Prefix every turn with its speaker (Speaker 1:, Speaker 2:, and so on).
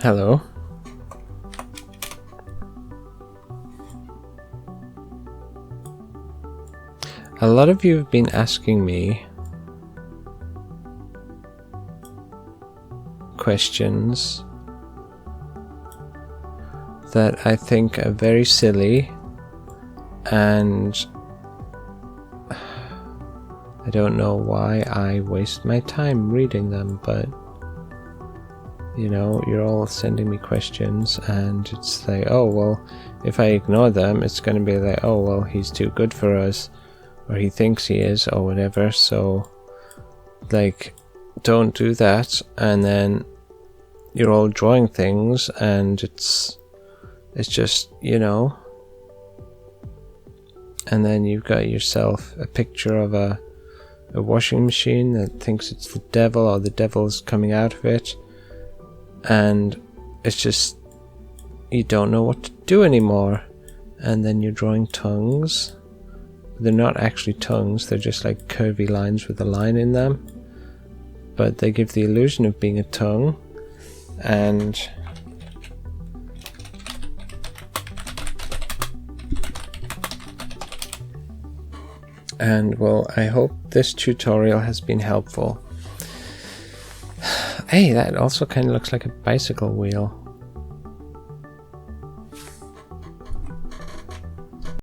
Speaker 1: Hello. A lot of you have been asking me questions that I think are very silly, and I don't know why I waste my time reading them, but you know, you're all sending me questions and it's like, oh well, if I ignore them it's gonna be like, oh well, he's too good for us, or he thinks he is, or whatever. So like, don't do that. And then you're all drawing things and it's just, you know, and then you've got yourself a picture of a washing machine that thinks it's the devil, or the devil's coming out of it, and it's just, you don't know what to do anymore. And then you're drawing tongues. They're not actually tongues, they're just like curvy lines with a line in them, but they give the illusion of being a tongue. And well, I hope this tutorial has been helpful. Hey, that also kind of looks like a bicycle wheel.